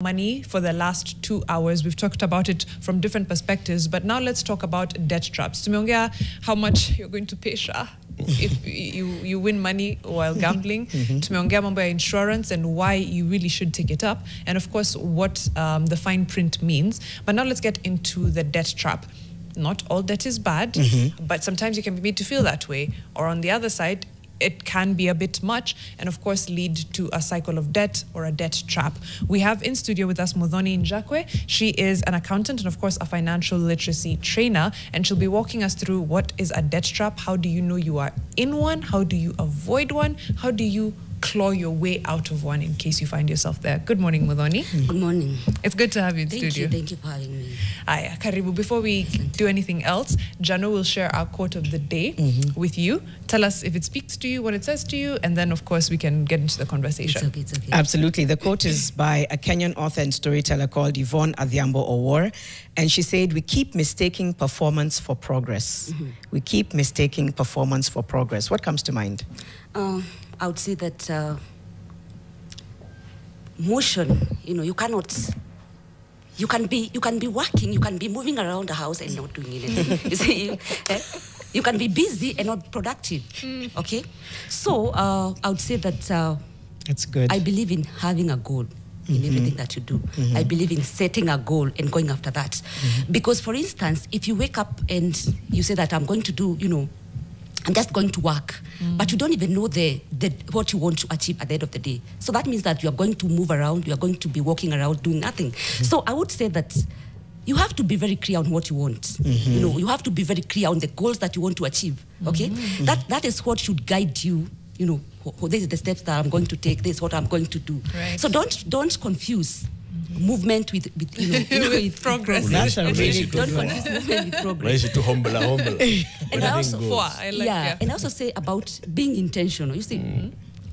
Money for the last 2 hours. We've talked about it from different perspectives, but now let's talk about debt traps. Tumeongea how much you're going to pay Sha if you win money while gambling. Tumeongea mambo ya insurance and why you really should take it up, and of course what the fine print means. But now let's get into the debt trap. Not all debt is bad, but sometimes you can be made to feel that way, or on the other side, it can be a bit much and of course lead to a cycle of debt or a debt trap. We have in studio with us Muthoni Njakwe. She is an accountant and of course a financial literacy trainer, and she'll be walking us through what is a debt trap, how do you know you are in one, how do you avoid one, how do you claw your way out of one in case you find yourself there. Good morning, Muthoni. Good morning. It's good to have you in studio. Thank you for having me. Aya, karibu. Before we do anything else, Jano will share our quote of the day with you. Tell us if it speaks to you, what it says to you, and then of course we can get into the conversation. It's okay. Absolutely. The quote is by a Kenyan author and storyteller called Yvonne Adhiambo Owor, and she said, "We keep mistaking performance for progress." We keep mistaking performance for progress. What comes to mind? I would say that motion, you cannot, you can be working, you can be moving around the house and not doing anything. You see, you can be busy and not productive. Okay? So I would say that It's good. I believe in having a goal in everything that you do. I believe in setting a goal and going after that. Because for instance, if you wake up and you say that I'm going to do, I'm just going to work, but you don't even know what you want to achieve at the end of the day. So that means that you are going to move around, you are going to be walking around doing nothing. So I would say that you have to be very clear on what you want. You have to be very clear on the goals that you want to achieve. Okay, that is what should guide you. This is the steps that I'm going to take. This is what I'm going to do. Right. So don't confuse movement with with progress. That's a really good one. Don't confuse movement with progress. To humble. And I also, and I also say about being intentional. You see,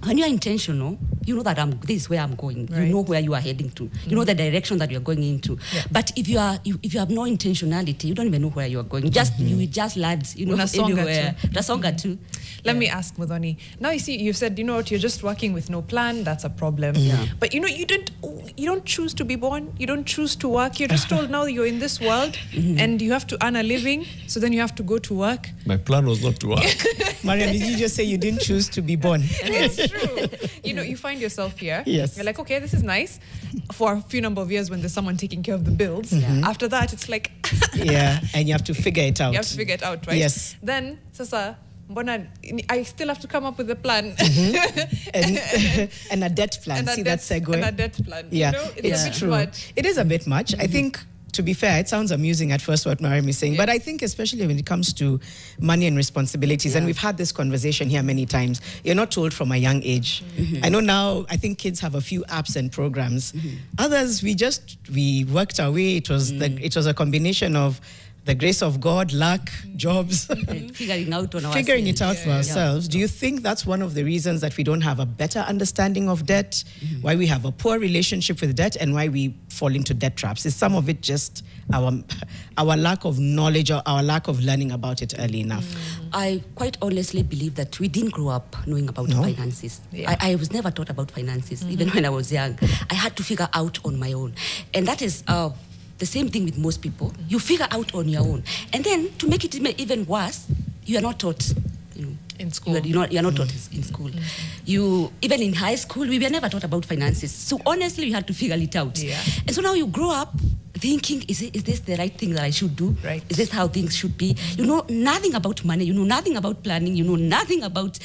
when you're intentional, you know that this is where I'm going. Right. You know where you are heading to. You know the direction that you're going into. Yeah. But if you have no intentionality, you don't even know where you are going. You just land, everywhere. Unasonga too. Let me ask Muthoni. Now you see, you've said, you're just working with no plan. That's a problem. But you don't choose to be born. You don't choose to work. You're just told now you're in this world and you have to earn a living. So then you have to go to work. My plan was not to work. Mariam, did you just say you didn't choose to be born? It's true. You find yourself here. Yes. You're like, okay, this is nice for a few number of years when there's someone taking care of the bills. After that, it's like... and you have to figure it out. You have to figure it out, right? Yes. Then, Sasa, I still have to come up with a plan. and a debt plan. See that segue? And a debt plan. Yeah, It's a bit true. much. It is a bit much. I think, to be fair, it sounds amusing at first what Mariam is saying, but I think especially when it comes to money and responsibilities, and we've had this conversation here many times, you're not told from a young age. I know now, I think kids have a few apps and programs. Others, we worked our way. It was a combination of the grace of God, luck, jobs. Figuring it out for ourselves. Do you think that's one of the reasons that we don't have a better understanding of debt, why we have a poor relationship with debt, and why we fall into debt traps? Is some of it just our lack of knowledge or our lack of learning about it early enough? I quite honestly believe that we didn't grow up knowing about finances. I was never taught about finances. Even when I was young, I had to figure out on my own. And that is... the same thing with most people. You figure out on your own. And then, to make it even worse, you are not taught in school. You are not taught in school. Even in high school, we were never taught about finances. So honestly, we had to figure it out. And so now you grow up thinking, is this the right thing that I should do? Right. Is this how things should be? You know nothing about money. You know nothing about planning. You know nothing about,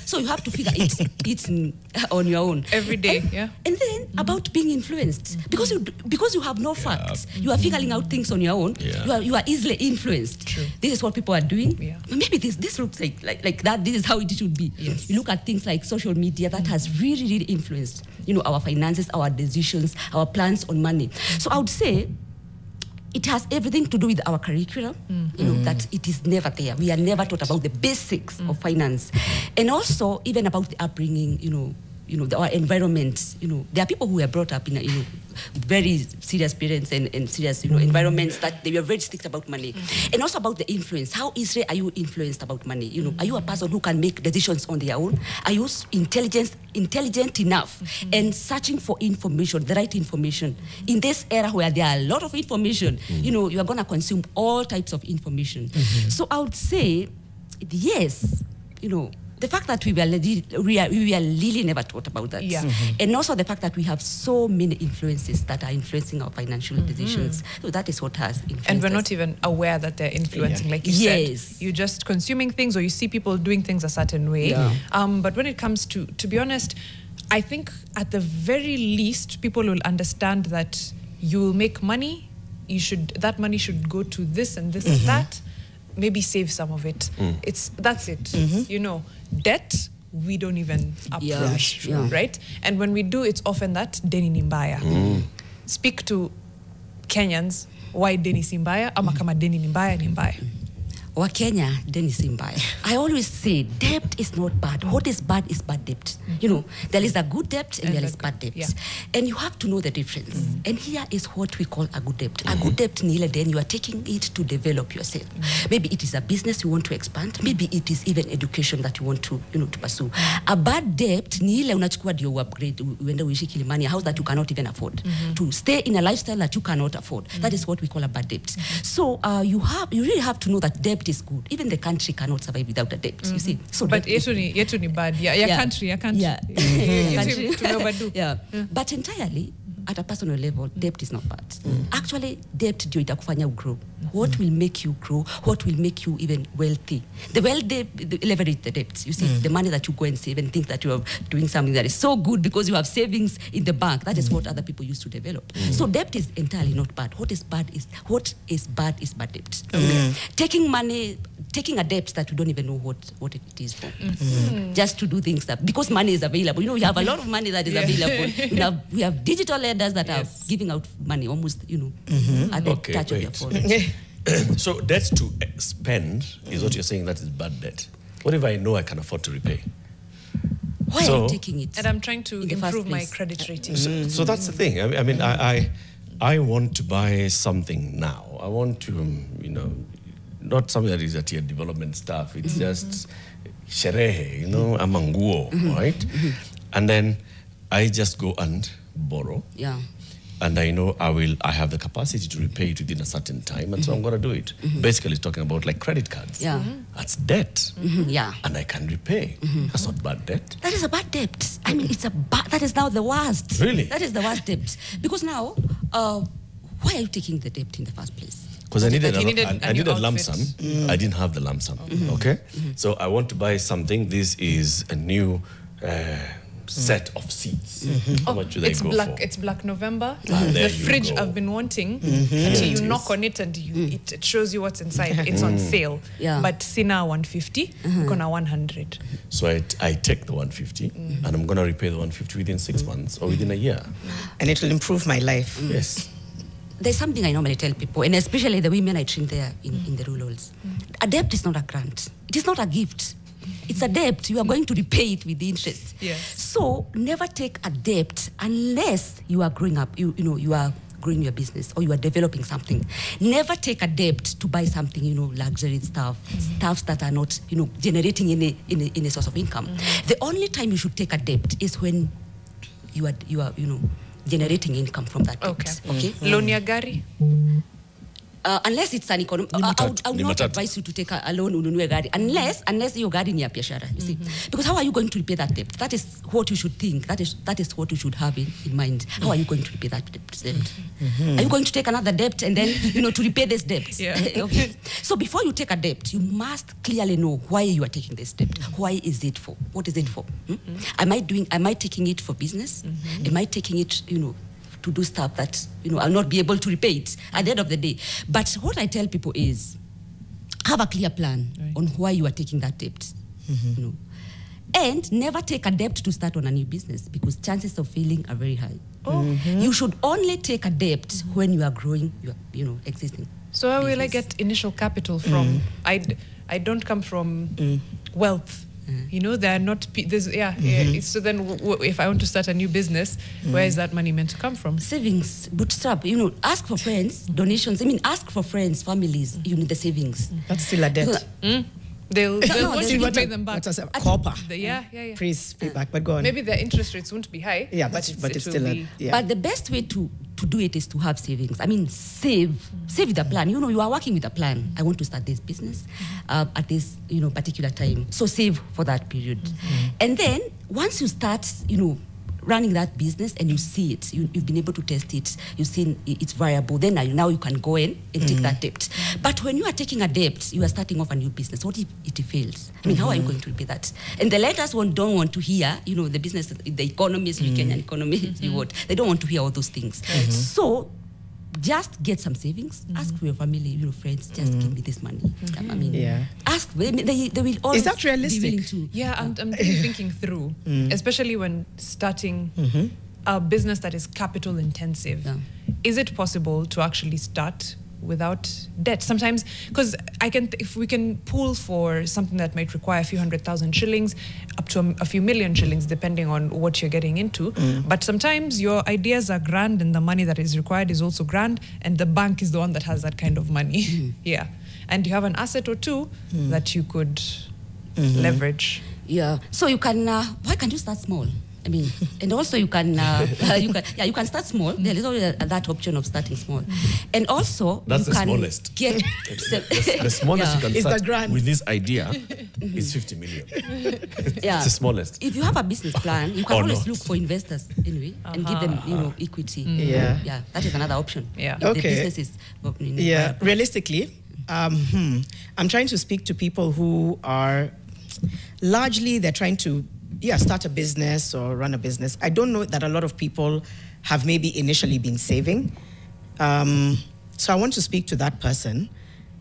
so you have to figure it on your own. Every day, And then about being influenced. Because you have no facts. You are figuring out things on your own. You are easily influenced. True. This is what people are doing. Maybe this looks like that. This is how it should be. Yes. You look at things like social media that has really, really influenced, our finances, our decisions, our plans on money. So I would say it has everything to do with our curriculum, that it is never there. We are never taught about the basics of finance. And also, even about the upbringing, our environment. There are people who were brought up in very serious parents and serious, environments that they were very strict about money. And also about the influence. How easily are you influenced about money? Are you a person who can make decisions on their own? Are you intelligent enough and searching for information, the right information? In this era where there are a lot of information, you are going to consume all types of information. So I would say, yes, the fact that we were really never taught about that. Yeah. And also the fact that we have so many influences that are influencing our financial decisions. So that is what has influenced And we're us. not even aware that they're influencing, like you Yes. said. You're just consuming things, or you see people doing things a certain way. Yeah. But when it comes to be honest, I think at the very least, people will understand that you will make money. That money should go to this and this and that. Maybe save some of it. That's it. Debt, we don't even approach, right? And when we do, it's often that deni ni mbaya. Speak to Kenyans, why deni si mbaya, ama kama deni ni mbaya ni mbaya. Wa Kenya, deni si mbaya. I always say debt is not bad. What is bad is bad debt. There is a good debt and there is bad debt. Yeah. And you have to know the difference. And here is what we call a good debt. A good debt ni ile then you are taking it to develop yourself. Maybe it is a business you want to expand. Maybe it is even education that you want to, to pursue. A bad debt ni ile unachukua ndio upgrade, uende uishi Kilimani, a house that you cannot even afford. To stay in a lifestyle that you cannot afford. That is what we call a bad debt. So you really have to know that debt is good. Even the country cannot survive without a debt. You see. So but yetu ni bad. Yeah. Country. Yeah. Yeah. But entirely, at a personal level, debt is not bad. Actually, debt ndio itakufanya grow. What will make you grow? What will make you even wealthy? The wealthy leverage the debts. You see, the money that you go and save and think that you are doing something that is so good because you have savings in the bank. That is what other people used to develop. So debt is entirely not bad. What is bad is bad debt. Taking a debt that you don't even know what it is for. Just to do things because money is available. You have a lot of money that is available. We have digital lenders that are giving out money almost, at the touch of your phone. So debt to spend is what you're saying, that is bad debt. What if I know I can afford to repay? Why are you taking it? And I'm trying to improve my credit rating. So that's the thing. I mean, I want to buy something now. I want to, not something that is at your development stuff. It's just sherehe, amanguo, right? And then I just go and borrow. Yeah. And I know I have the capacity to repay it within a certain time, and so I'm going to do it. Basically, it's talking about like credit cards. Yeah. That's debt. Yeah. And I can repay. That's not bad debt. That is a bad debt. I mean, that is now the worst. Really? That is the worst debt. Because now, why are you taking the debt in the first place? Because I needed a lump sum. I didn't have the lump sum. Okay? So I want to buy something. This is a new set of seats. How much do they go for? It's Black November. There The you fridge go. I've been wanting. Until you knock on it and it shows you what's inside. It's on sale. Yeah. But Sina 150, Kona 100. So I take the 150 and I'm going to repay the 150 within 6 months or within a year. And it will improve my life. Yes. There's something I normally tell people, and especially the women I train there in the rurals. A debt is not a grant. It is not a gift. It's a debt. You are going to repay it with the interest. Yes. So never take a debt unless you are growing up. You are growing your business or you are developing something. Never take a debt to buy something, luxury stuff, stuffs that are not, generating any source of income. The only time you should take a debt is when you are generating income from that debt. Okay. Loan ya gari? Unless it's an economic, I would not advise you to take a loan ununue gari unless your gari ni ya biashara, you see. Because how are you going to repay that debt? That is what you should think. That is what you should have in mind. How are you going to repay that debt? Are you going to take another debt and then to repay this debt? Yeah. Okay. So before you take a debt, you must clearly know why you are taking this debt. Why is it for? What is it for? Am I taking it for business? Am I taking it to do stuff that I'll not be able to repay it at the end of the day? But what I tell people is have a clear plan on why you are taking that debt. And never take a debt to start on a new business because chances of failing are very high. You should only take a debt when you are growing your existing. So where will I get initial capital from? I don't come from wealth. You know, they're not. So then, if I want to start a new business, where is that money meant to come from? Savings, bootstrap. You know, ask for friends, donations. I mean, ask for friends, families. You need the savings. That's still a debt. They'll want you to pay them back. Copper. Yeah. Please pay back, but go on. Maybe the interest rates won't be high. Yeah, but it's still a... Yeah. But the best way to do it is to have savings. I mean, save with a plan. You know, you are working with a plan. I want to start this business at this, particular time. So save for that period. And then once you start, running that business and you see it, you've been able to test it, you've seen it's variable, then now you can go in and take that debt. But when you are taking a debt, you are starting off a new business. What if it fails? I mean, how are you going to repay that? And the lenders don't want to hear, the business, the economy, Kenyan economy, they don't want to hear all those things. So just get some savings. Ask for your family, friends. Just give me this money. I mean, ask. They will always. Is that realistic? Be willing to. Yeah, I'm really thinking through, especially when starting a business that is capital intensive. Yeah. Is it possible to actually start without debt? Sometimes, because if we can pool for something that might require a few 100,000 shillings up to a few million shillings, depending on what you're getting into. But sometimes your ideas are grand and the money that is required is also grand, and the bank is the one that has that kind of money. Yeah. And you have an asset or two that you could leverage. Yeah. So you can, why can't you start small? I mean, and also you can you can start small. There is always that option of starting small, and also that's you the can smallest. Get the smallest you can is start with this idea is 50 million. It's the smallest. If you have a business plan, you can always look for investors anyway and give them equity. Yeah, that is another option. Yeah, if the business is realistically, I'm trying to speak to people who are largely they're trying to start a business or run a business. I don't know that a lot of people have maybe initially been saving. So I want to speak to that person.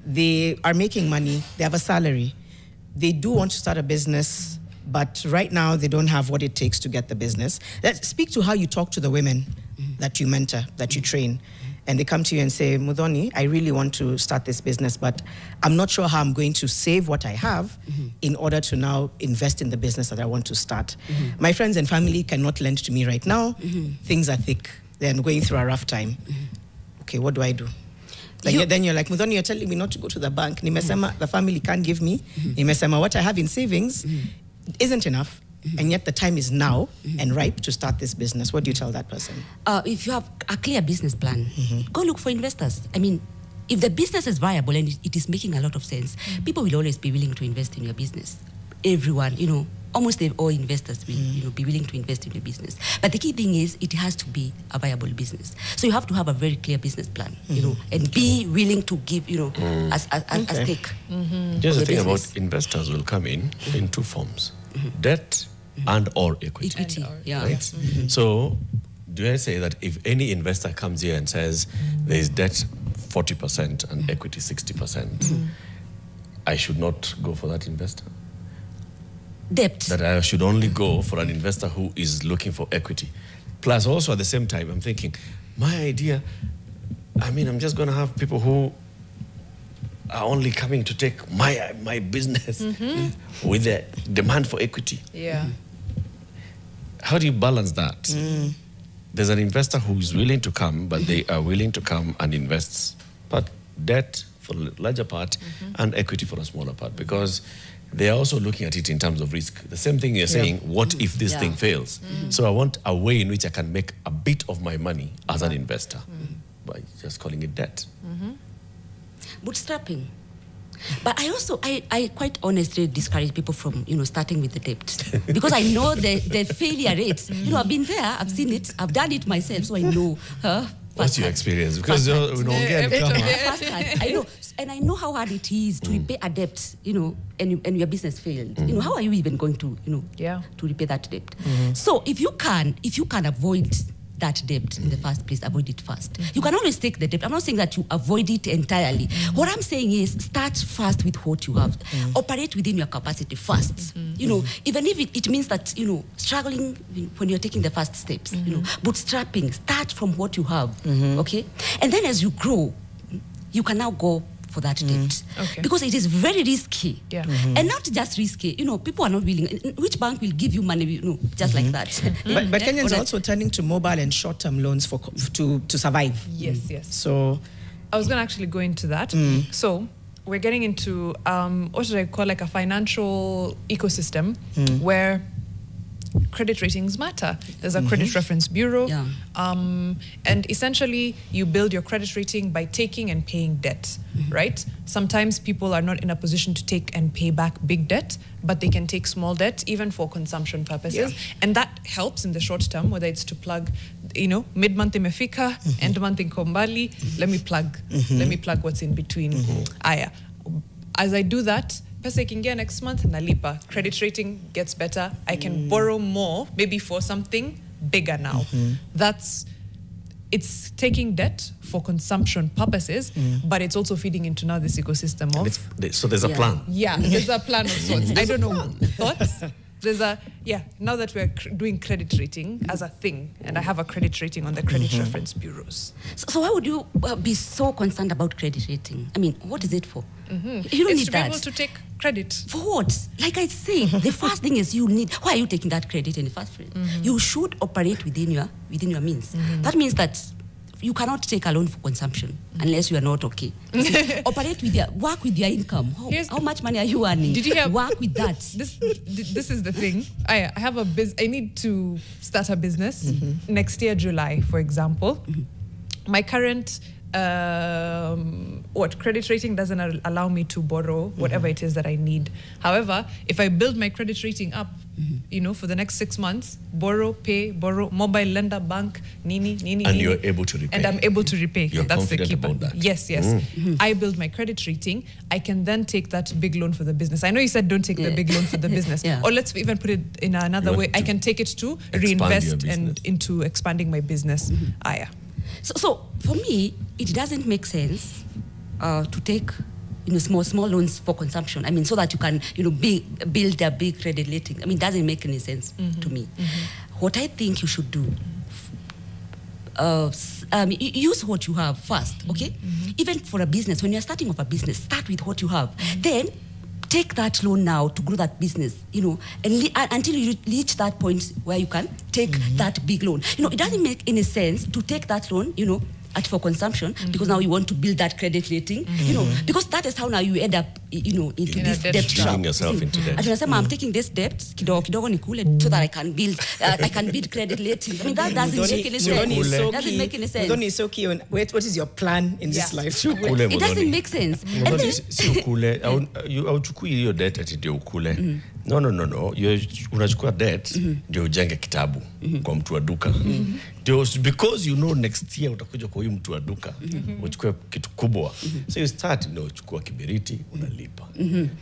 They are making money. They have a salary. They do want to start a business, but right now they don't have what it takes to get the business. Let's speak to how you talk to the women that you mentor, that you train. And they come to you and say, Mudhoni, I really want to start this business, but I'm not sure how I'm going to save what I have in order to now invest in the business that I want to start. My friends and family cannot lend to me right now. Things are thick. They're going through a rough time. Okay, what do I do? Then you're like, Mudhoni, you're telling me not to go to the bank. Nimesema, the family can't give me. Nimesema, what I have in savings isn't enough. And yet the time is now and ripe to start this business. What do you tell that person? If you have a clear business plan, go look for investors. I mean, if the business is viable and it is making a lot of sense, people will always be willing to invest in your business. Everyone, almost all investors will be willing to invest in your business. But the key thing is it has to be a viable business. So you have to have a very clear business plan, and be willing to give, a stake. Just the thing about investors will come in two forms. Debt and or equity. Right? So do I say that if any investor comes here and says there is debt 40% and equity 60%, I should not go for that investor? Debt. That I should only go for an investor who is looking for equity. Plus also at the same time, I'm thinking, my idea, I'm just going to have people who are only coming to take my business with the demand for equity. Yeah. How do you balance that? There's an investor who is willing to come, but they are willing to come and invest, but debt for the larger part and equity for a smaller part, because they are also looking at it in terms of risk. The same thing you're saying, what if this thing fails? So I want a way in which I can make a bit of my money as an investor by just calling it debt. Bootstrapping. But I quite honestly discourage people from, starting with the debt. Because I know the failure rates. I've been there, I've seen it, I've done it myself, so I know. What's your experience? Because I know. And I know how hard it is to repay a debt, and your business failed. How are you even going to, to repay that debt? So if you can avoid that debt in the first place, avoid it first. You can always take the debt. I'm not saying that you avoid it entirely. What I'm saying is start first with what you have. Operate within your capacity first. Even if it means that, struggling when you're taking the first steps, bootstrapping, start from what you have, okay? And then as you grow, you can now go for that debt. Okay. Because it is very risky. Yeah. And not just risky, people are not willing. Which bank will give you money, just like that? But Kenyans are also turning to mobile and short-term loans to survive. Yes. So I was going to actually go into that. So we're getting into what should I call, like a financial ecosystem where credit ratings matter. There's a credit reference bureau. Yeah. And essentially, you build your credit rating by taking and paying debt, right? Sometimes people are not in a position to take and pay back big debt, but they can take small debt, even for consumption purposes. And that helps in the short term, whether it's to plug, mid-month imefika, end-month inkombali, let me plug what's in between. Aya. As I do that, pesa ikiingia next month, nalipa. Credit rating gets better. I can borrow more, maybe for something bigger now. It's taking debt for consumption purposes, but it's also feeding into now this ecosystem of... So there's a plan. Yeah, there's a plan of sorts. I don't know, thoughts? Now that we're doing credit rating as a thing, and I have a credit rating on the credit reference bureaus. So why would you be so concerned about credit rating? I mean, what is it for? You don't It's need to that. be able to take credit. For what? Like I said, the first thing is why are you taking that credit in the first place? You should operate within your means. That means that you cannot take a loan for consumption unless you are not okay. Work with your income. How much money are you earning? Did you hear? Work with that. This is the thing. I have I need to start a business next year, July, for example. My current credit rating doesn't allow me to borrow whatever it is that I need. However, if I build my credit rating up, for the next 6 months, borrow, mobile lender, bank, nini. And you're able to repay. And I'm able to repay. You're That's the confident key part. about that. Yes. I build my credit rating. I can then take that big loan for the business. I know you said don't take the big loan for the business. Or let's even put it in another way. I can take it to reinvest and into expanding my business. So for me, it doesn't make sense to take small loans for consumption. I mean, so that you can build a big credit rating. I mean, it doesn't make any sense to me. What I think you should do, use what you have first, okay? Even for a business, when you're starting off a business, start with what you have. Then take that loan now to grow that business, and until you reach that point where you can take that big loan. It doesn't make any sense to take that loan, for consumption, because now you want to build that credit rating, because that is how now you end up, into this debt trap. Yourself into debt. I'm taking this debt, kidogo nikule, so that I can build credit rating. I mean, that doesn't make any sense. Doesn't make any sense. Udoni is so key on, what is your plan in this life? It doesn't make sense. Auchukui hiyo debt ati ndio ukule. No. Unachukua debt ndio ujenge kitabu kwa mtu wa duka. Because next year utakuja kwa huyu mtu wa duka, uchukue kitu kubwa. So you start, chukua kibiriti, unalipa.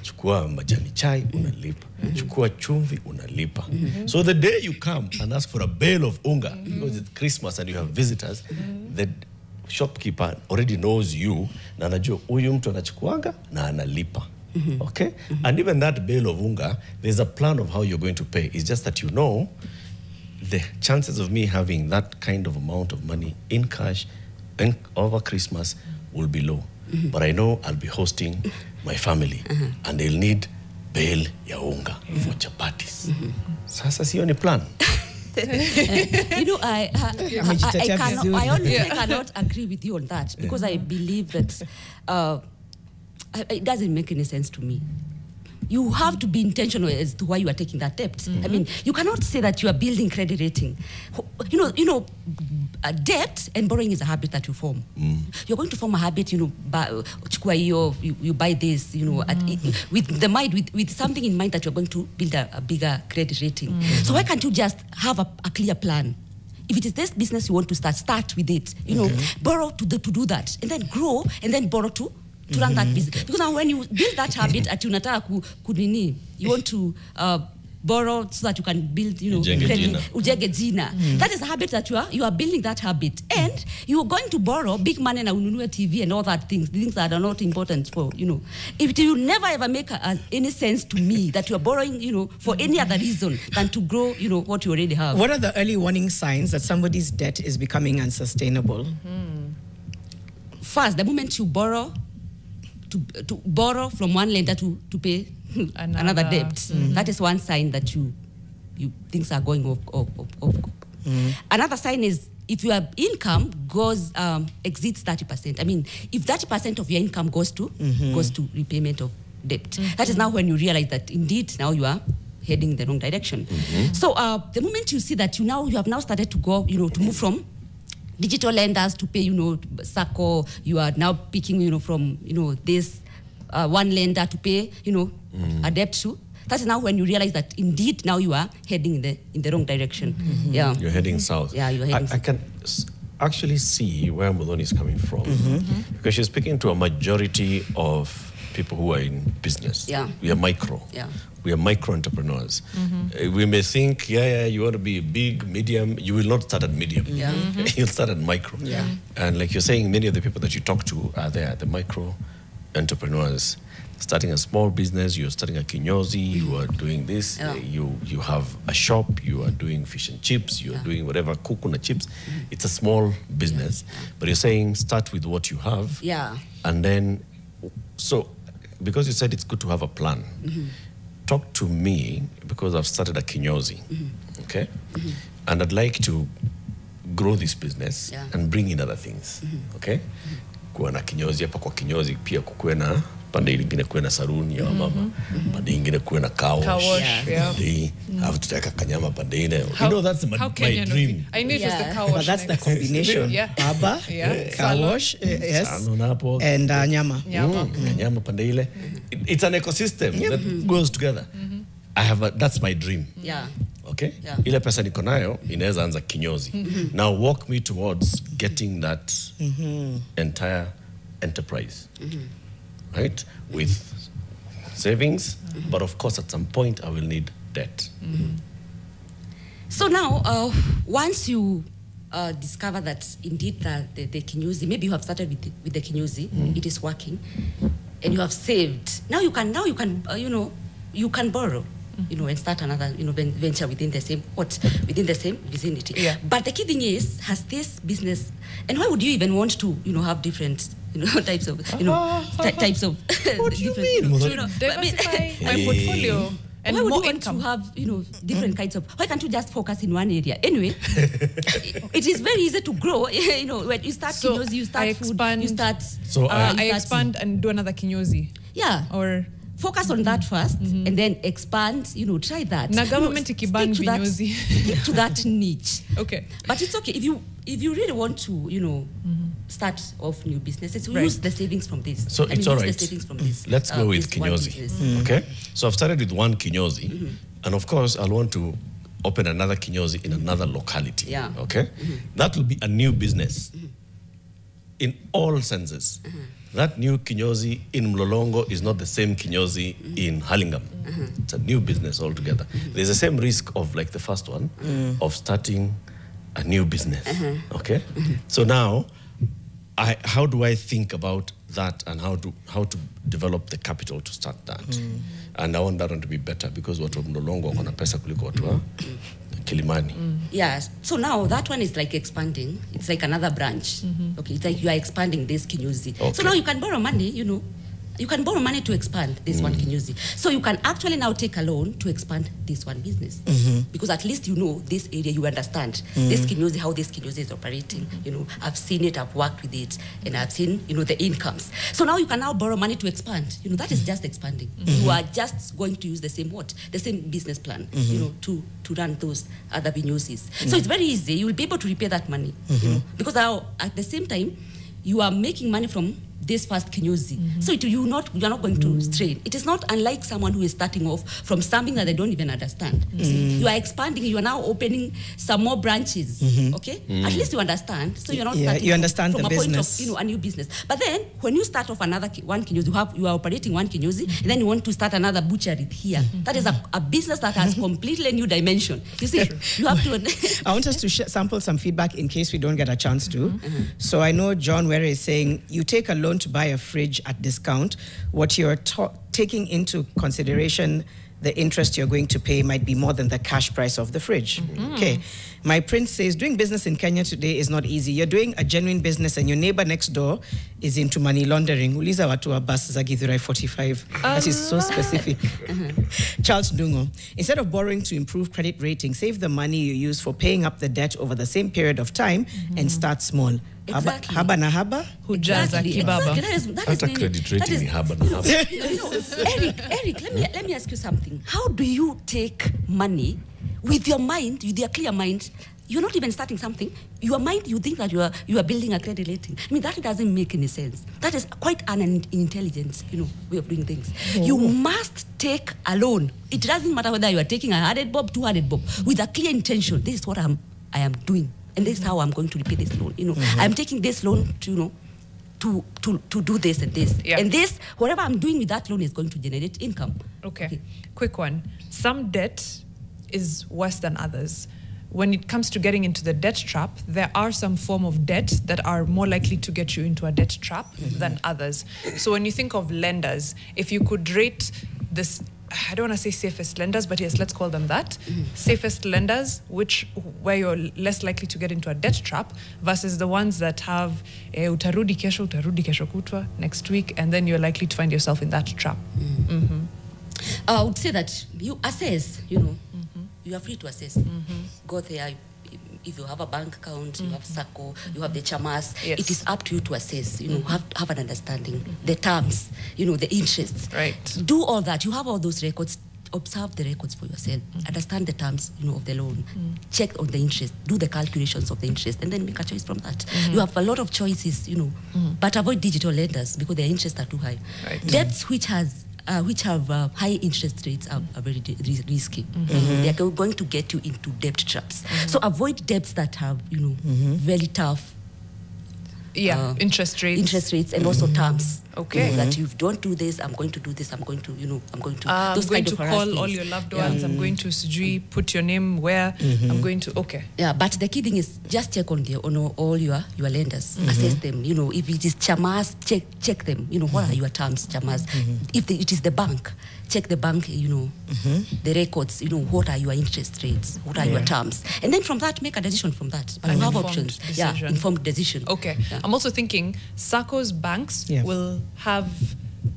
Chukua majani chai, unalipa. Chukua chumvi, unalipa. So the day you come and ask for a bale of unga, because it's Christmas and you have visitors, the shopkeeper already knows you, na anajua huyu mtu anachukuanga na analipa. Okay? And even that bale of unga, there's a plan of how you're going to pay. It's just that the chances of me having that kind of amount of money in cash over Christmas will be low. But I know I'll be hosting my family and they'll need bale ya unga for chapatis. Sasa sio ni plan. I honestly cannot agree with you on that, because I believe that it doesn't make any sense to me. You have to be intentional as to why you are taking that debt. I mean, you cannot say that you are building credit rating. Debt and borrowing is a habit that you form. You're going to form a habit, you buy this, with the mind, with something in mind that you're going to build a bigger credit rating. So why can't you just have a clear plan? If it is this business you want to start with it. Borrow to do that, and then grow, and then borrow to run that business. Because now when you build that habit at unataka kunini, you want to borrow so that you can build, ujenge jina. That is a habit that you are building that habit. And you are going to borrow big money na ununue TV and all that things that are not important for, It will never ever make any sense to me that you are borrowing, for any other reason than to grow, what you already have. What are the early warning signs that somebody's debt is becoming unsustainable? First, the moment you borrow to borrow from one lender to pay another debt. That is one sign that you things are going off. Another sign is if your income goes exceeds 30%. I mean, if 30% of your income goes to repayment of debt, that is now when you realize that indeed now you are heading in the wrong direction. So the moment you see that you have now started to go, to move from digital lenders to pay, SACCO, you are now picking, from, this one lender to pay, a debt to. That is now when you realize that indeed now you are heading in the wrong direction. Yeah, you're heading south. Yeah, you're heading south. I can actually see where Muthoni is coming from because she's speaking to a majority of people who are in business. Yeah. We are micro. Yeah. We are micro entrepreneurs. We may think, you want to be big, medium. You will not start at medium. Yeah. You'll start at micro. Yeah. And like you're saying, many of the people that you talk to are there, the micro entrepreneurs. Starting a small business, you're starting a kinyozi, you are doing this, you have a shop, you are doing fish and chips, you are doing whatever, kuku na chips. It's a small business, but you're saying start with what you have. Yeah. And then, so because you said it's good to have a plan, talk to me because I've started a kinyozi, okay? And I'd like to grow this business and bring in other things, okay? Kuwa na kinyozi, hapa kwa kinyozi pia kukuwe na pande ingine kuwe na saruni ya mama, pande ingine kuwe na car wash, have to take a kanyama pande ine. That's my dream. I knew it was the car wash. But that's the combination. Baba, car wash, yes, and nyama. Kanyama pande ile. It's an ecosystem that goes together. That's my dream. Yeah. Okay? Yeah. Ile pesa niko nayo inaweza anza kinyozi. Now walk me towards getting that entire enterprise. Right? With savings, but of course at some point I will need debt. So now, once you discover that indeed the kinyozi, maybe you have started with the kinyozi, it is working, and you have saved. Now you can you can borrow, and start another venture within the same vicinity. Yeah. But the key thing is, has this business, and why would you even want to have different types of types of what do you mean? Diversify my portfolio. And why would more you income. want to have different kinds of? Why can't you just focus in one area? Anyway, it is very easy to grow. When you start kinyozi, you start food, you start. So I expand and do another kinyozi. Yeah. Or focus on that first, and then expand. Try that. Na government ikiban kinyozi. Stick to that niche. Okay. But it's okay if you really want to start off new businesses. Use the savings from this. So it's all right. Use the savings from this. Let's go with kinyozi. Okay. So I've started with one kinyozi, and of course I'll want to open another kinyozi in another locality. Yeah. Okay. That will be a new business in all senses. That new kinyozi in Mlolongo is not the same kinyozi in Hurlingham. It's a new business altogether. There's the same risk of like the first one of starting a new business. Okay. So now, how do I think about that and how to develop the capital to start that? And I want that one to be better because watu wa Mlolongo wako na pesa kuliko watu wa Kilimani. Yeah. So now that one is like expanding. It's like another branch. Okay. It's like you are expanding this kinyozi. Okay. So now you can borrow money. You can borrow money to expand this one kinyozi. So you can actually now take a loan to expand this one business. Because at least this area, you understand this kinyozi, how this kinyozi is operating. I've seen it, I've worked with it, and I've seen, the incomes. So now you can now borrow money to expand. That is just expanding. You are just going to use the same business plan, to run those other kinyozis. So it's very easy. You will be able to repay that money, because now at the same time, you are making money from this first kinyozi. So you're not going to strain. It is not unlike someone who is starting off from something that they don't even understand. You are expanding, you are now opening some more branches. Okay? At least you understand. So you're not starting you understand from the a business. Point of a new business. But then when you start off one kinyozi, you are operating one kinyozi, and then you want to start another butchery here. That is a business that has completely new dimension. You see, you have to I want us to sample some feedback in case we don't get a chance to. So I know John Were is saying you take a loan to buy a fridge at discount. What you're taking into consideration the interest you're going to pay might be more than the cash price of the fridge. Okay. My prince says, doing business in Kenya today is not easy. You're doing a genuine business and your neighbor next door is into money laundering. Uliza watu wa bus za Githurai 45. That is so specific. Charles Dungo, instead of borrowing to improve credit rating, save the money you use for paying up the debt over the same period of time and start small. Exactly. Haba na haba? Hujaza kibaba. Exactly. That is Hata credit rating ni haba na haba. Eric, let me ask you something. How do you take money with your mind, with your clear mind? You're not even starting something. Your mind, you think that you are building a credit rating. I mean, that doesn't make any sense. That is quite an intelligent, way of doing things. You must take a loan. It doesn't matter whether you are taking 100 bob, 200 bob, with a clear intention. This is what I am doing. And this is how I'm going to repay this loan. I'm taking this loan to do this and this. Yeah. And this, whatever I'm doing with that loan is going to generate income. Okay. Quick one. Some debt is worse than others. When it comes to getting into the debt trap, there are some form of debt that are more likely to get you into a debt trap than others. So when you think of lenders, if you could rate this, I don't want to say safest lenders, but yes, let's call them that. Safest lenders, where you're less likely to get into a debt trap, versus the ones that have utarudi kesho kutwa next week, and then you're likely to find yourself in that trap. I would say that you assess, you are free to assess. Go there. If you have a bank account, you have SACCO, you have the chamas, Yes. it is up to you to assess, have an understanding, the terms, the interests. Right. Do all that. You have all those records. Observe the records for yourself. Understand the terms, of the loan. Check on the interest. Do the calculations of the interest, and then make a choice from that. You have a lot of choices, but avoid digital lenders because their interests are too high. Right. Debts which have high interest rates are very risky. They are going to get you into debt traps. So avoid debts that have, very tough Interest rates. And also terms. Okay. That you don't do this, I'm going to do this, I'm going to I'm going to call all your loved ones. I'm going to put your name where. I'm going to, okay. Yeah, but the key thing is just check on all your lenders. Assess them. If it is chamas, check them. What are your terms, chamas? If it is the bank, check the bank, the records, what are your interest rates, what are your terms. And then from that, make a decision from that. But you have options. Decision. Yeah, informed decision. Okay. Yeah. I'm also thinking SACCOs, banks will have,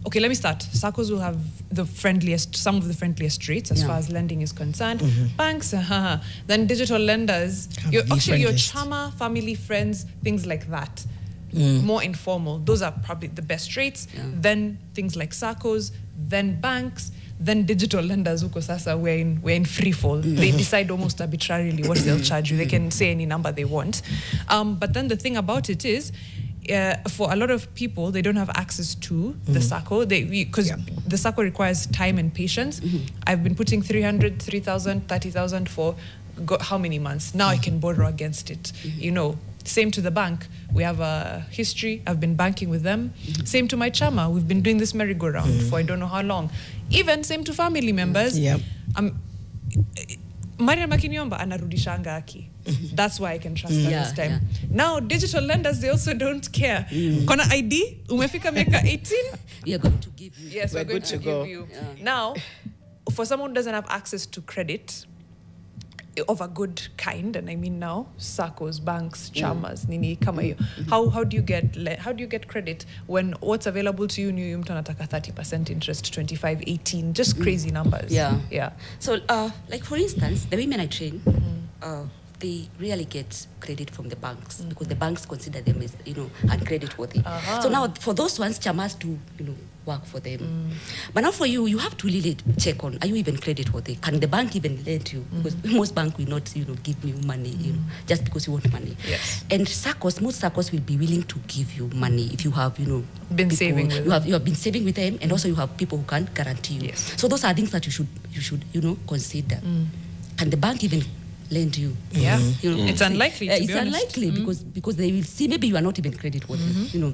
okay, let me start. SACCOs will have some of the friendliest rates as far as lending is concerned. Banks, then digital lenders, your chama, family, friends, things like that. More informal. Those are probably the best rates. Yeah. Then things like SACCOs, then banks, then digital lenders. Huko sasa we're in free fall. They decide almost arbitrarily what they'll charge you. They can say any number they want. But then the thing about it is, for a lot of people, they don't have access to the SACCO because the SACCO requires time and patience. I've been putting 300, 3,000, 30,000 for how many months? Now I can borrow against it. Same to the bank. We have a history. I've been banking with them. Same to my chama. We've been doing this merry-go-round for I don't know how long. Even same to family members. Mariam Akiniomba anarudishanga aki. That's why I can trust her this time. Now, digital lenders, they also don't care. Kona ID, umefika miaka 18? We are going to give you. Yes, we're going to give you. Now, for someone who doesn't have access to credit of a good kind, and I mean now, SACCOs, banks, chamas, nini kama hiyo. How do you get credit when what's available to you, new mtu anataka 30% interest, 25, 18, just crazy numbers. Yeah. So, like for instance, the women I train, they really get credit from the banks because the banks consider them as, uncreditworthy. So now for those ones, chamas do, work for them. But now for you have to really check on, are you even creditworthy? Can the bank even lend you? Because most banks will not, give you money, just because you want money. Yes. And most SACCOs will be willing to give you money if you have, been people, saving with them. you have been saving with them, and also you have people who can guarantee you. Yes. So those are things that you should consider. Can the bank even lend you? Yeah. It's unlikely, to be honest. Unlikely because they will see maybe you are not even creditworthy.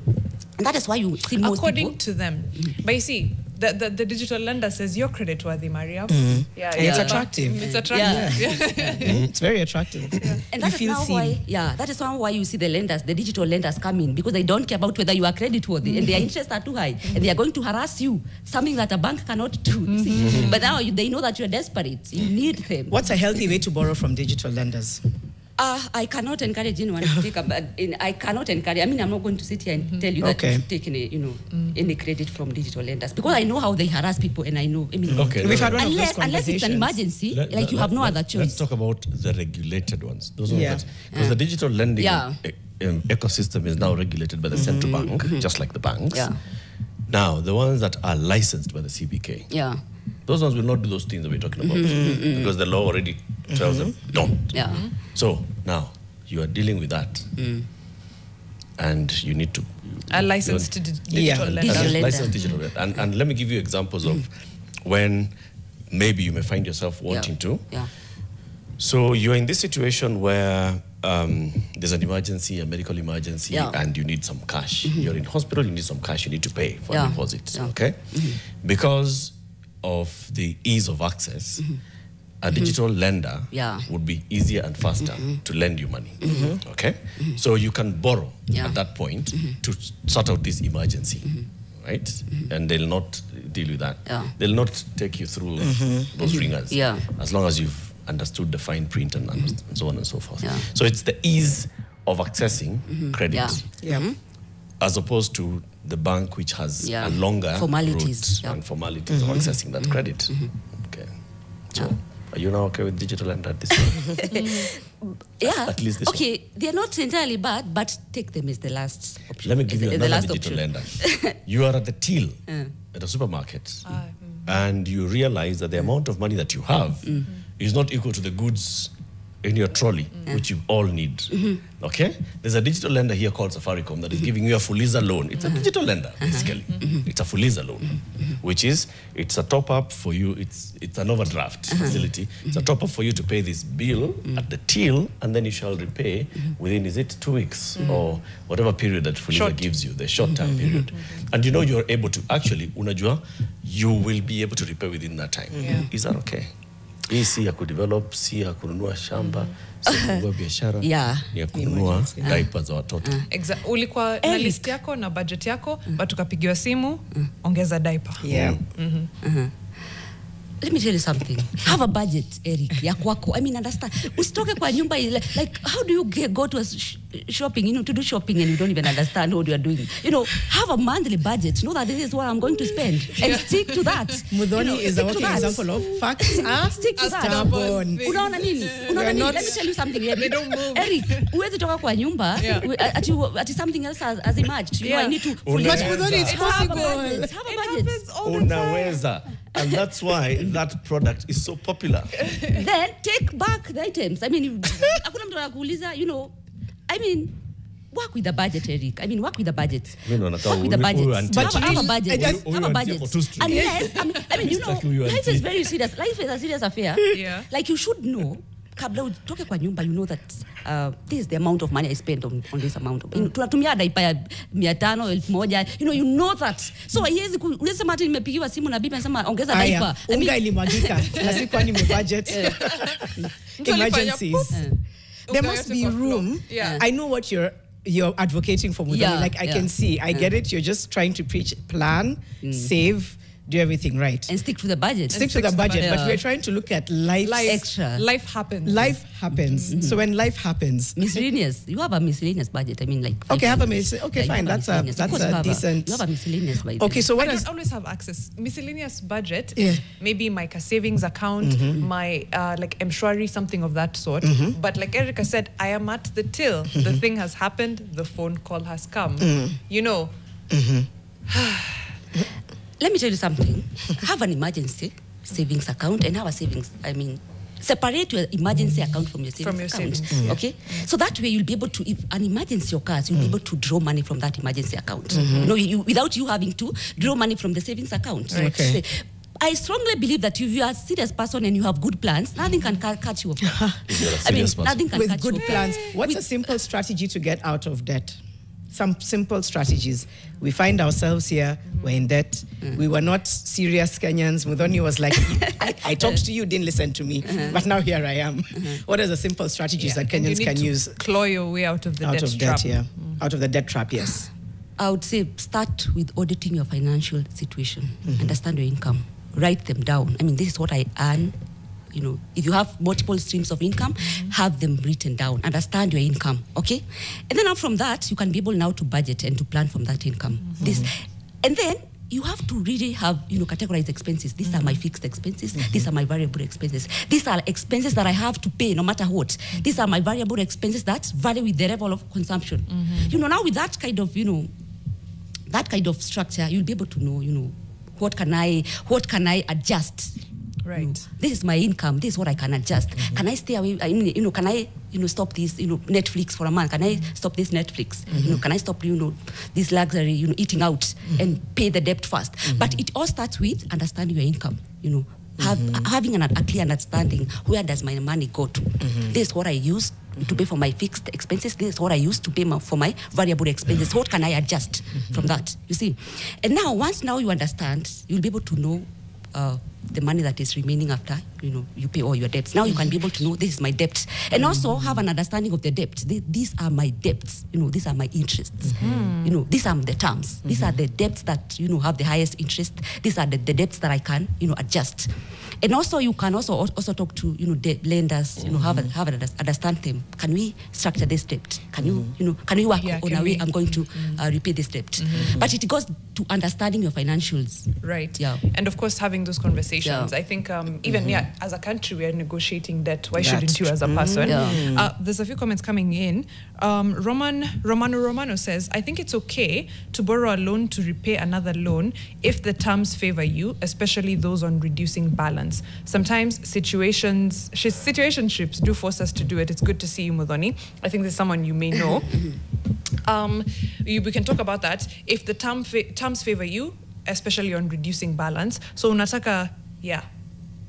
And that is why you see most according people. to them. But you see, the digital lender says you're credit worthy, Mariam. Yeah, And it's attractive. It's attractive. It's very attractive. And that is now why, that is now why you see the lenders, the digital lenders come in, because they don't care about whether you are credit worthy, and their interests are too high, and they are going to harass you, something that a bank cannot do. You see? But now they know that you are desperate. You need them. What's a healthy way to borrow from digital lenders? I cannot encourage anyone to take I cannot encourage. I mean, I'm not going to sit here and tell you that you should take any credit from digital lenders, because I know how they harass people, and I know. I mean, we've had one of those unless it's an emergency, you have no other choice. Let's talk about the regulated ones. Those ones because the digital lending ecosystem is now regulated by the central bank, just like the banks. Yeah. Now, the ones that are licensed by the CBK. Yeah. Those ones will not do those things that we're talking about because the law already tells them don't. Yeah. So now you are dealing with that, and you need to A licensed digital lender. Licensed digital lender. And let me give you examples of when maybe you may find yourself wanting to. Yeah. So you're in this situation where there's an emergency, a medical emergency, and you need some cash. You're in hospital, you need some cash, you need to pay for a deposit, okay? Because of the ease of access, a digital lender would be easier and faster to lend you money, okay? So you can borrow at that point to sort out this emergency, right? And they'll not deal with that. They'll not take you through those ringers as long as you've understood the fine print and so on and so forth. So it's the ease of accessing credit as opposed to the bank, which has a longer formalities route and formalities of accessing that credit. Okay. So are you now okay with digital lender at this point? At least this one. They're not entirely bad, but take them as the last option. Let me give you another digital lender. You are at the till at a supermarket, and you realize that the amount of money that you have is not equal to the goods in your trolley, which you all need. Okay? There's a digital lender here called Safaricom that is giving you a Fuliza loan. It's a digital lender, basically. It's a Fuliza loan, which is, it's a top-up for you. It's an overdraft facility. It's a top-up for you to pay this bill at the till, and then you shall repay within, is it 2 weeks or whatever period that Fuliza gives you, the short-term period. And you know you're able to, actually, unajua, you will be able to repay within that time. Is that okay? Hii si ya kudevelop, si ya kununua shamba, si ya kununua biashara, ni ya kununua diapers za watoto. Ulikuwa na list yako na budget yako, but ukapigiwa simu, ongeza diaper. Let me tell you something. Have a budget, Eric. Ya kwako. I mean, understand. Usitoke kwa nyumba, like how do you go to a shopping, to do shopping and you don't even understand what you are doing? Have a monthly budget. Know that this is what I'm going to spend. And stick to that. Mudhoni is a working example of facts. Stick to that. Unaona nini? Let me tell you something, Eric. They don't move. Eric, uwezi toka kwa nyumba, at something else has emerged. I need to... But Mudhoni, it's possible. Have a budget. Unaweza. And that's why that product is so popular. Then take back the items. I mean, hakuna mtu anakuuliza, I mean, work with the budget, Eric. I mean, work with the budget. Work with the budget. But have a budget. Have a budget. Unless, I mean, life is very serious. Life is a serious affair. Like, you should know, kabla utoke kwa nyumba, you know that this is the amount of money I spent on this amount of. Tunatumia diaper ya 500, 1000. You know that. So yezi unasema ati nimepigiwa simu na bibi anasema ongeza diaper. Unga ilimwagika. Na si kwani budget. Emergencies. There must be room. I know what you're advocating for, Mudhoni. Like I can see, I get it. You're just trying to preach, plan, save, do everything right. And stick to the budget. Stick to the budget. But we're trying to look at life extra. Life happens. Life happens. So when life happens, miscellaneous. You have a miscellaneous budget. I mean, like fine. That's a decent. You have a miscellaneous budget. Okay, so what I don't always have access. Miscellaneous budget. Maybe my savings account, my like Mshwari, something of that sort. But like Erica said, I am at the till. The thing has happened. The phone call has come. Let me tell you something. Have an emergency savings account and have a savings. I mean, separate your emergency account from your savings account. Okay? So that way you'll be able to, if an emergency occurs, you'll be able to draw money from that emergency account. Without you having to draw money from the savings account. Okay. I strongly believe that if you are a serious person and you have good plans, nothing can catch you off. I mean, nothing can catch you off. With good plans. What's a simple strategy to get out of debt? some simple strategies. We find ourselves here, we're in debt. We were not serious Kenyans. Muthoni was like, I talked to you, didn't listen to me, but now here I am. What are the simple strategies that Kenyans can use? Claw your way out of the debt trap. Out of the debt trap, yes. I would say start with auditing your financial situation. Understand your income. Write them down. I mean, this is what I earn. You know, if you have multiple streams of income, have them written down. Understand your income, okay? And then from that, you can be able now to budget and to plan from that income. And then you have to really have, categorize expenses. These are my fixed expenses. These are my variable expenses. These are expenses that I have to pay no matter what. These are my variable expenses that vary with the level of consumption. Now with that kind of structure, you'll be able to know, what can I adjust? Right. This is my income. This is what I can adjust. Can I stay away? Can I, stop this, Netflix for a month? Can I stop this Netflix? Can I stop, this luxury, eating out and pay the debt first? But it all starts with understanding your income, having a clear understanding. Where does my money go to? This is what I use to pay for my fixed expenses. This is what I use to pay for my variable expenses. What can I adjust from that? You see? And once you understand, you'll be able to know the money that is remaining after you pay all your debts. Now you can be able to know this is my debt, and also have an understanding of the debt. These are my debts. These are my interests. These are the terms. These are the debts that have the highest interest. These are the debts that I can adjust. And also you can also talk to debt lenders. Have understand them. Can we structure this debt? Can we work on a way I'm going to repay this debt? But it goes to understanding your financials. Right. Yeah. And of course having those conversations. Yeah. I think even as a country we are negotiating debt. Why shouldn't you as a person? Yeah. There's a few comments coming in. Romano says, I think it's okay to borrow a loan to repay another loan if the terms favor you, especially those on reducing balance. Sometimes situationships do force us to do it. It's good to see you, Muthoni. I think there's someone you may know. We can talk about that. If the terms favor you, especially on reducing balance. So unataka,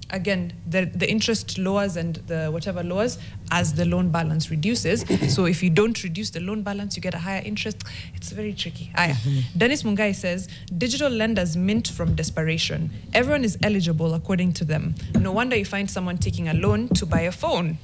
again, the interest lowers and the whatever lowers as the loan balance reduces. So if you don't reduce the loan balance, you get a higher interest. It's very tricky. Dennis Mungai says, digital lenders mint from desperation. Everyone is eligible according to them. No wonder you find someone taking a loan to buy a phone.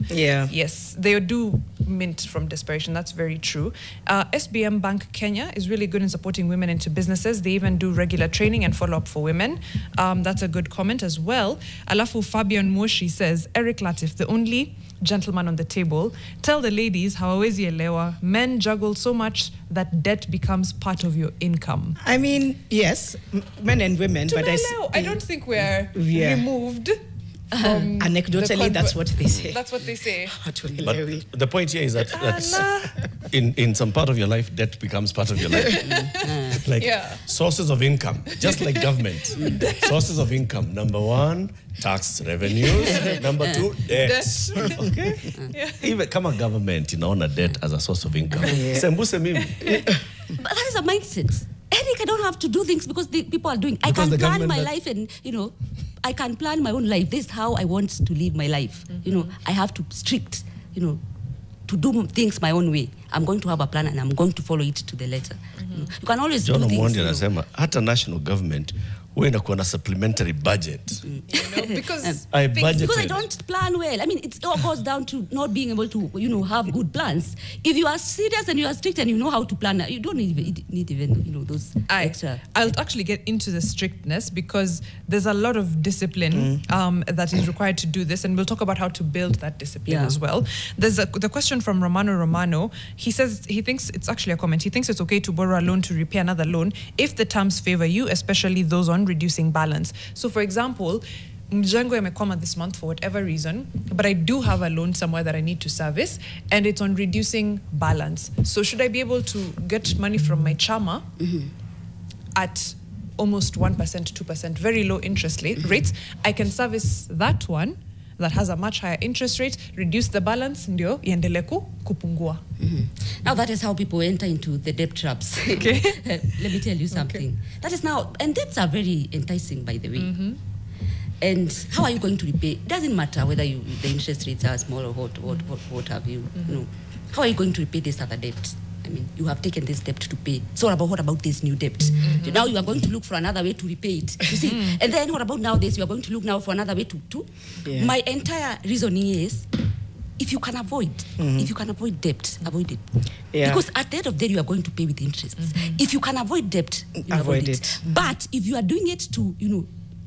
Yeah. Yes, they do mint from desperation. That's very true. SBM Bank Kenya is really good in supporting women into businesses. They even do regular training and follow-up for women. That's a good comment as well. Alafu Fabian Moshi says, Eric Latif, the only gentleman on the table, tell the ladies hawawezi elewa, men juggle so much that debt becomes part of your income. I mean, yes, men and women, but I don't think we're removed. Anecdotally, that's what they say. That's what they say. But the point here is that in some part of your life, debt becomes part of your life. Sources of income, just like government. Sources of income. Number one, tax revenues. Number two, debt. Okay? Even come on, government, a debt as a source of income. Sembuse mimi. But that is a mindset. Eric, I don't have to do things because the people are doing. I can plan my life and, I can plan my own life. This is how I want to live my life. I have to to do things my own way. I'm going to have a plan and I'm going to follow it to the letter. You can always do things. John anasema hata national government wewe inakuwa na supplementary budget. Because I don't plan well. I mean, it all goes down to not being able to, have good plans. If you are serious and you are strict and you know how to plan, you don't need even those extra. I'll actually get into the strictness because there's a lot of discipline that is required to do this, and we'll talk about how to build that discipline as well. There's the question from Romano. He says he thinks it's actually a comment. He thinks it's okay to borrow a loan to repay another loan if the terms favor you, especially those on reducing balance. So for example, mjengo yamekwama this month for whatever reason, but I do have a loan somewhere that I need to service and it's on reducing balance. So should I be able to get money from my chama at almost 1%, 2%, very low interest rates? I can service that one that has a much higher interest rate, reduce the balance, ndio iendelee kupungua. Now that is how people enter into the debt traps. Okay. Let me tell you something. Okay. That is now, and debts are very enticing, by the way. And how are you going to repay? It doesn't matter whether the interest rates are small or what have you. How are you going to repay this other debt? I mean, you have taken this debt to pay. So what about this new debt? Now you are going to look for another way to repay it. You see? And then what about now this? You are going to look now for another way to. Yeah. My entire reasoning is, if you can avoid debt, avoid it. Yeah. Because at the end of the day, you are going to pay with interest. If you can avoid debt, you avoid it. But if you are doing it to,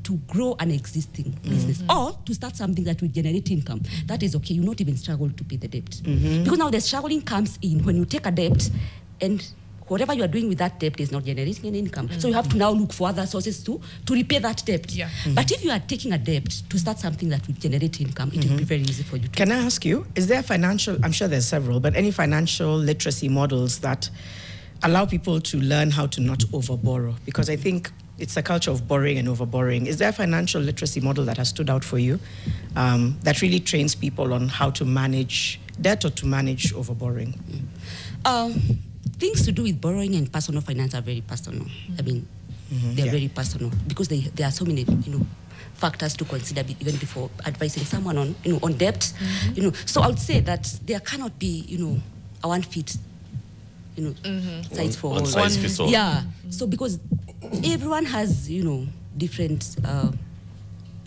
to grow an existing business or to start something that will generate income, that is okay. You not even struggle to pay the debt. Because now the struggling comes in when you take a debt and whatever you are doing with that debt is not generating any income. So you have to now look for other sources to repay that debt. Yeah. But if you are taking a debt to start something that will generate income, it will be very easy for you to. Can I ask you, is there financial, I'm sure there's several, but any financial literacy models that allow people to learn how to not overborrow? Because I think it's a culture of borrowing and overborrowing. Is there a financial literacy model that has stood out for you that really trains people on how to manage debt or to manage overborrowing? Things to do with borrowing and personal finance are very personal. I mean, they're very personal because there are so many, factors to consider even before advising someone on, on debt. So I would say that there cannot be, a one fit, size for One all. size fits all. Yeah. So because everyone has, different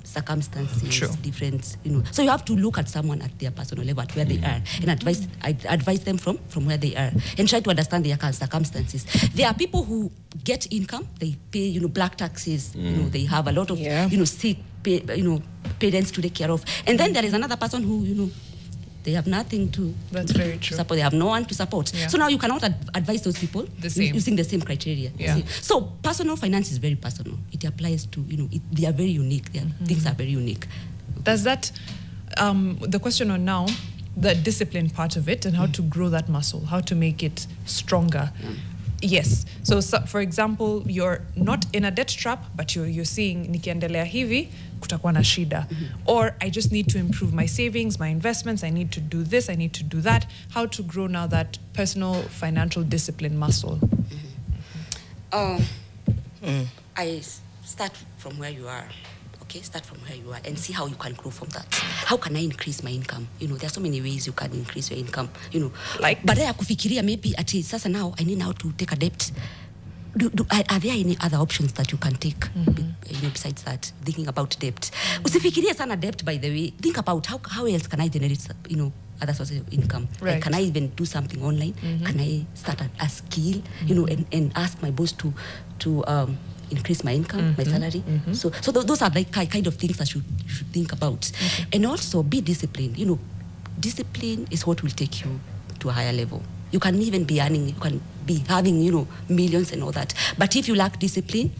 circumstances, different, so you have to look at someone at their personal level, at where they are, and advise them from where they are, and try to understand their circumstances. There are people who get income, they pay, black taxes, they have a lot of, sick, parents to take care of, and then there is another person who, they have nothing to. That's very true. Support. They have no one to support. Yeah. So now you cannot advise those people using the same criteria. Yeah. So personal finance is very personal. It applies to, they are very unique. Things are very unique. Does that, the question on now, the discipline part of it and how to grow that muscle, how to make it stronger. Yes. So for example, you're not in a debt trap, but you're seeing nikiendelea hivi, kutakuwa na shida. Or I just need to improve my savings, my investments, I need to do this, I need to do that. How to grow now that personal financial discipline muscle? I start from where you are. Start from where you are and see how you can grow from that. How can I increase my income? There are so many ways you can increase your income. Like, but I kufikiria maybe at sasa now I need now to take a debt. Are there any other options that you can take besides that? Thinking about debt. Usifikiria sana debt, by the way. Think about how else can I generate other sources of income. Right. Like, can I even do something online? Can I start a skill? And ask my boss to increase my income, my salary. So those are like kind of things that you should think about. And also be disciplined. Discipline is what will take you to a higher level. You can even be earning, you can be having, millions and all that. But if you lack discipline,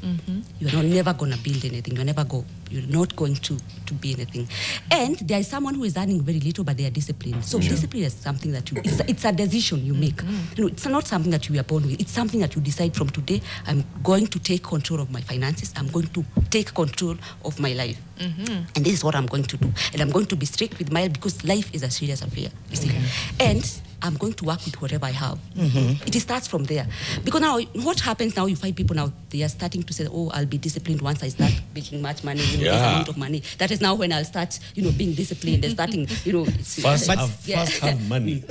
you're never going to build anything. You're not going to be anything. And there is someone who is earning very little, but they are disciplined. So discipline is something that it's a decision you make. It's not something that you are born with. It's something that you decide from today. I'm going to take control of my finances. I'm going to take control of my life. And this is what I'm going to do. And I'm going to be strict with my life because life is a serious affair, you see. And I'm going to work with whatever I have. It starts from there. Because now, what happens now, you find people now, they are starting to say, oh, I'll be disciplined once I start making much money, this amount of money. That is now when I'll start, being disciplined and starting, First have money,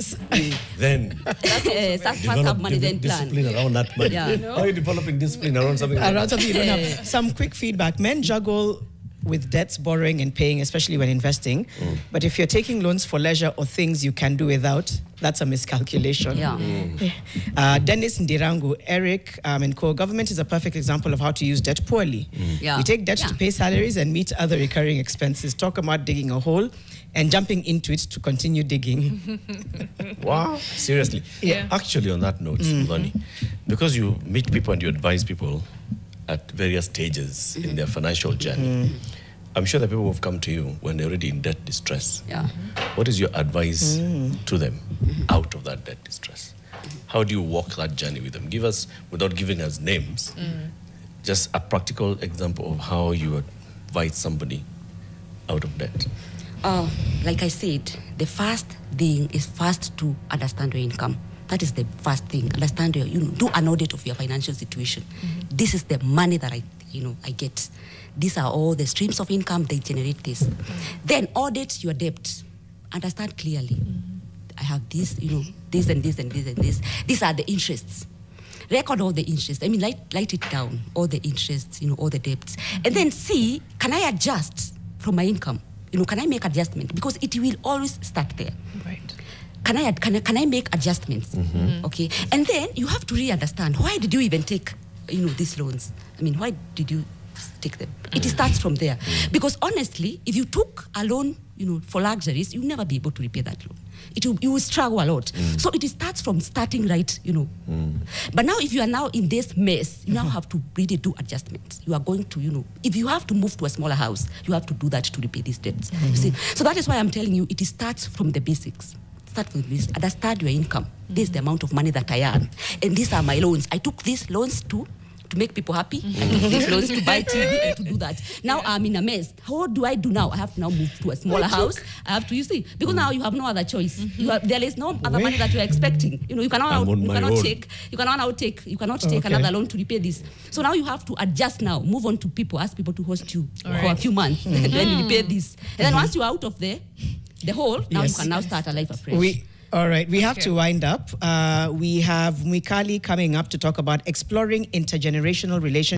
then first have money, then plan. Discipline around that money. How are you developing discipline around something like that? You don't have. Some quick feedback. Men juggle with debts, borrowing and paying, especially when investing. But if you're taking loans for leisure or things you can do without, that's a miscalculation. Dennis Ndirangu, Eric and co, government is a perfect example of how to use debt poorly. We take debt to pay salaries and meet other recurring expenses. Talk about digging a hole and jumping into it to continue digging. Wow, seriously. Actually, on that note, Lonnie, because you meet people and you advise people at various stages in their financial journey, I'm sure that people have come to you when they're already in debt distress. What is your advice to them out of that debt distress? How do you walk that journey with them? Give us, without giving us names, just a practical example of how you advise somebody out of debt. Like I said, the first thing is first to understand your income. That is the first thing. Understand do an audit of your financial situation. This is the money that I get. These are all the streams of income, they generate this. Then audit your debt. Understand clearly. I have this, this and this and this and this. These are the interests. Record all the interests. I mean, write it down, all the interests, all the debts. And then see, can I adjust from my income? Can I make adjustment? Because it will always start there. Right. Can I make adjustments? Okay. And then you have to really understand, why did you even take, these loans? I mean, why did you take them? It starts from there. Because honestly, if you took a loan, for luxuries, you'll never be able to repay that loan. You will struggle a lot. So it starts from starting right, But now if you are now in this mess, you now have to really do adjustments. You are going to, if you have to move to a smaller house, you have to do that to repay these debts. You see? So that is why I'm telling you, it starts from the basics. Start with this. Understand your income. This is the amount of money that I earn. And these are my loans. I took these loans to make people happy. I took these loans to buy TV and to do that. Now I'm in a mess. What do I do now? I have to now move to a smaller house. I have to, because now you have no other choice. There is no other money that you are expecting. You cannot take another loan to repay this. So now you have to adjust now. Move on to people. Ask people to host you for a few months. And then you repay this. And then once you are out of the hole, now you can now start a life afresh. All right, we have to wind up. We have Mwikali coming up to talk about exploring intergenerational relationships.